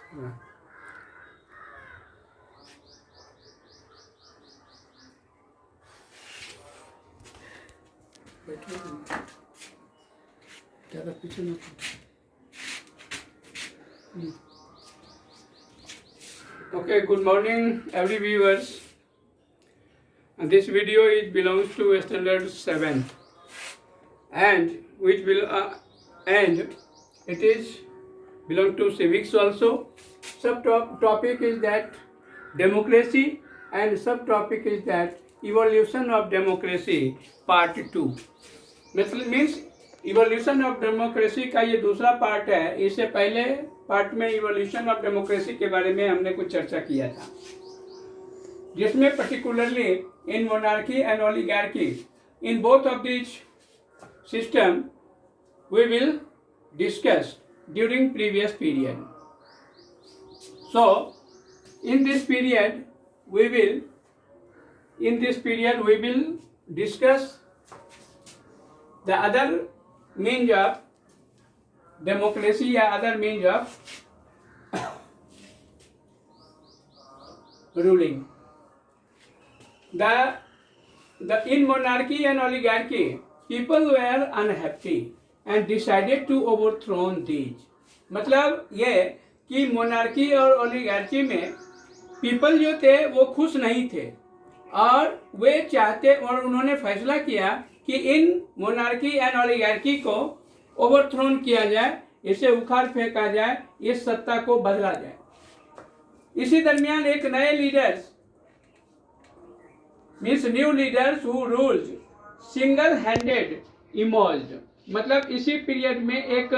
ज़्यादा पीछे मत। Okay, good morning every viewers. And this video is belongs to standard 7 and which will and it is belong to civics also. Subtopic is that democracy and subtopic is that evolution of democracy part 2. Means evolution of democracy का ये दूसरा part है। इससे पहले part में evolution of democracy के बारे में हमने कुछ चर्चा किया था, जिसमें particularly in monarchy and oligarchy in both of this system we will discuss during previous period. So in this period we will discuss the other means of democracy या other means of ruling. In monarchy and oligarchy, people were unhappy and decided to overthrow these. मतलब ये कि monarchy और oligarchy में people जो थे वो खुश नहीं थे और वे चाहते और उन्होंने फैसला किया कि इन मोनार्की एंड ओलिगार्की को ओवरथ्रोन किया जाए, इसे उखाड़ फेंका जाए, इस सत्ता को बदला जाए। इसी दरमियान एक नए leaders means new leaders who rules single handed emerged. मतलब इसी पीरियड में एक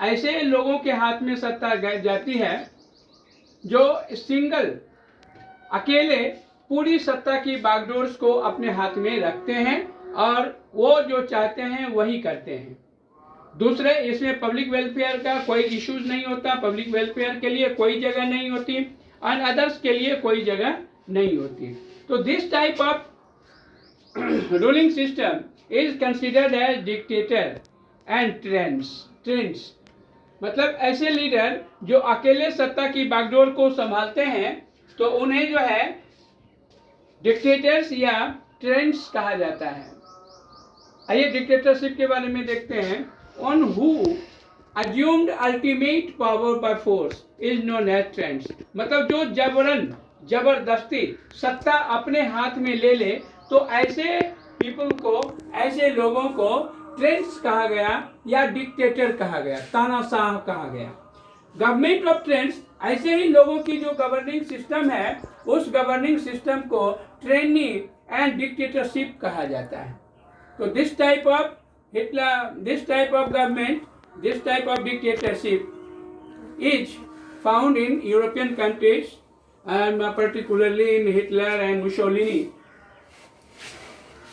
ऐसे लोगों के हाथ में सत्ता जाती है जो सिंगल अकेले पूरी सत्ता की बागडोर को अपने हाथ में रखते हैं और वो जो चाहते हैं वही करते हैं। दूसरे इसमें पब्लिक वेलफेयर का कोई इश्यूज नहीं होता, पब्लिक वेलफेयर के लिए कोई जगह नहीं होती और अदर्स के लिए कोई जगह नहीं होती। तो this type of ruling system is considered as dictator and tyrants. मतलब ऐसे लीडर जो अकेले सत्ता की बागडोर को संभालते हैं तो उन्हें जो है डिक्टेटर्स या ट्रेंड्स कहा जाता है। आइए डिक्टेटरशिप के बारे में देखते हैं। One who assumed ultimate power by force is known as tyrants. मतलब जो जबरदस्ती सत्ता अपने हाथ में ले ले तो ऐसे पीपल को, ऐसे लोगों को ट्रेंड्स कहा गया या डिक्टेटर कहा गया, तानाशाह कहा गया। गवर्नमेंट ऑफ ट्रेंड्स, ऐसे ही लोगों की जो गवर्निंग सिस्टम है उस गवर्निंग सिस्टम को ट्रेनी एंड डिक्टेटरशिप कहा जाता है। तो this type of government, this type of dictatorship is found in European countries and particularly in Hitler and Mussolini.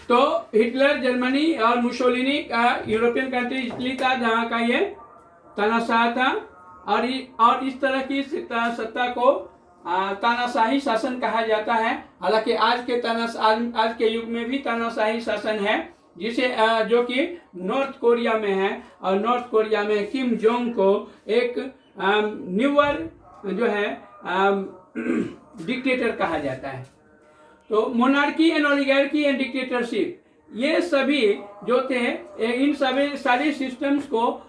तो हिटलर जर्मनी और मुसोलिनी का यूरोपियन कंट्री इटली था जहाँ का ये तानाशाह था और इस तरह की सत्ता को तानाशाही शासन कहा जाता है। हालांकि आज के युग में भी तानाशाही शासन है, जिसे जो कि नॉर्थ कोरिया में है और नॉर्थ कोरिया में किम जोंग को एक न्यूअर जो है डिक्टेटर कहा जाता है। तो monarchy and oligarchy and dictatorship ये सभी जो थे इन सभी सारे सिस्टम्स को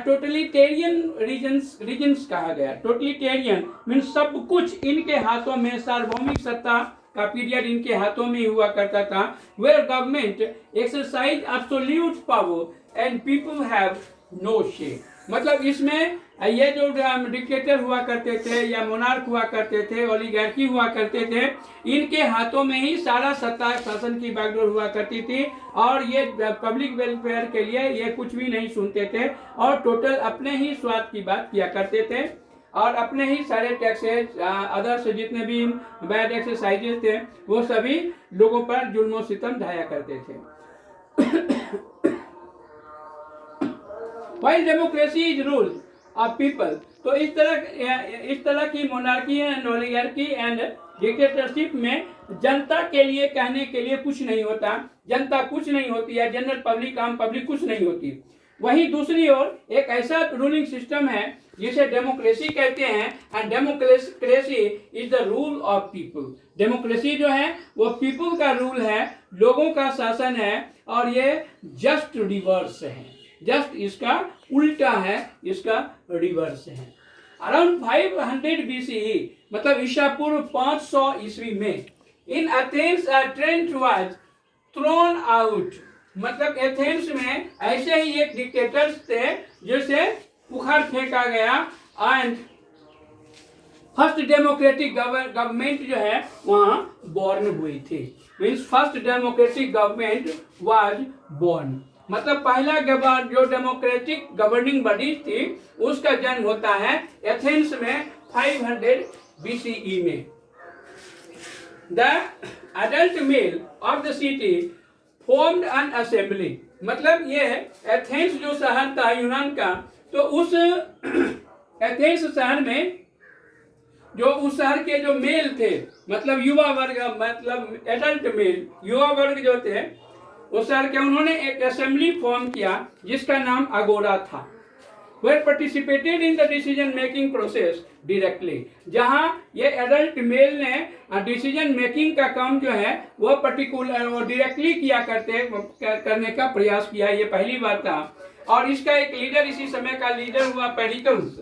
टोटलिटेरियन रीजन्स कहा गया। टोटलिटेरियन मीन्स सब कुछ इनके हाथों में, सार्वभौमिक सत्ता का पीरियड इनके हाथों में हुआ करता था, where government exercise absolute power and people have no say. मतलब इसमें ये जो डिक्टेटर हुआ करते थे या मोनार्क हुआ करते थे, ओलिगार्की हुआ करते थे, इनके हाथों में ही सारा सत्ता शासन की बागडोर हुआ करती थी और ये पब्लिक वेलफेयर के लिए ये कुछ भी नहीं सुनते थे और टोटल अपने ही स्वार्थ की बात किया करते थे और अपने ही सारे टैक्सेस, अदर्स जितने भी बैड एक्सरसाइजेस थे वो सभी लोगों पर जुल्म सितम ढाया करते थे। While democracy is rule of people, तो इस तरह की monarchy and oligarchy and dictatorship में जनता के लिए कहने के लिए कुछ नहीं होता, जनता कुछ नहीं होती है, जनरल पब्लिक, आम पब्लिक कुछ नहीं होती। वहीं दूसरी ओर एक ऐसा रूलिंग सिस्टम है जिसे डेमोक्रेसी कहते हैं। And democracy is the rule of people. Democracy जो है वो पीपल का रूल है, लोगों का शासन है, और ये जस्ट रिवर्स है, जस्ट इसका उल्टा है, इसका रिवर्स है। अराउंड 500 BCE, मतलब ईसा पूर्व 500 ईस्वी में, in Athens a Trent was thrown out, मतलब एथेंस में ऐसे ही एक डिक्टेटर्स थे जिसे उखाड़ फेंका गया। एंड फर्स्ट डेमोक्रेटिक गवर्नमेंट जो है वहां बॉर्न हुई थी। Means first democratic government was born, मतलब पहला जो डेमोक्रेटिक गवर्निंग बॉडी थी उसका जन्म होता है एथेंस में 500 BCE में। The adult male of the city formed an assembly, मतलब ये एथेंस जो शहर था यूनान का, तो उस एथेंस शहर में जो उस शहर के जो मेल थे, मतलब युवा वर्ग, मतलब एडल्ट मेल युवा वर्ग जो थे उस शहर के, उन्होंने एक असेंबली फॉर्म किया जिसका नाम अगोरा था। Were participated in the decision making process directly, जहां ये एडल्ट मेल ने डिसीजन मेकिंग का काम जो है वो पर्टिकुलर वो डायरेक्टली करने का प्रयास किया। ये पहली बार था। और इसका एक लीडर, इसी समय का लीडर हुआ पेरिकल्स,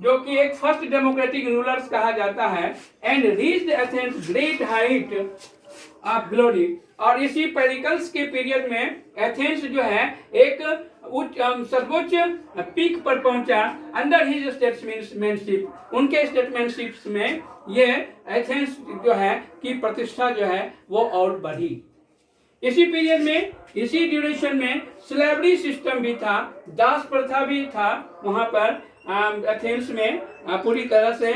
जो कि एक फर्स्ट डेमोक्रेटिक रूलर्स कहा जाता है। And reached Athens great height of glory, और इसी पेरिकल्स के पीरियड में एथेंस जो है एक सर्वोच्च पीक पर पहुंचा अंडर हिज स्टेट्समैनशिप। उनके स्टेट्समैनशिप में ये एथेंस जो है की प्रतिष्ठा जो है वो और बढ़ी। इसी पीरियड में, इसी ड्यूरेशन में स्लेवरी सिस्टम भी था, दास प्रथा भी था वहां पर एथेंस में। पूरी तरह से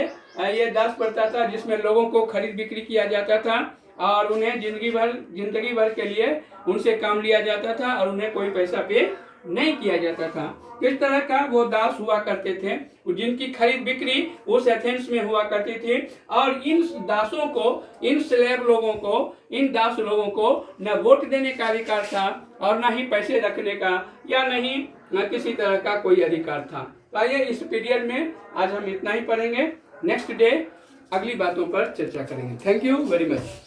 ये दास प्रथा था जिसमें लोगों को खरीद बिक्री किया जाता था और उन्हें जिंदगी भर के लिए उनसे काम लिया जाता था और उन्हें कोई पैसा पे नहीं किया जाता था। किस तरह का वो दास हुआ करते थे, जिनकी खरीद बिक्री उस एथेंस में हुआ करती थी। और इन दासों को, इन स्लेव लोगों को, इन दास लोगों को न वोट देने का अधिकार था और न ही पैसे रखने का, या नहीं न किसी तरह का कोई अधिकार था। तो आइए इस पीरियड में आज हम इतना ही पढ़ेंगे। नेक्स्ट डे अगली बातों पर चर्चा करेंगे। Thank you very much.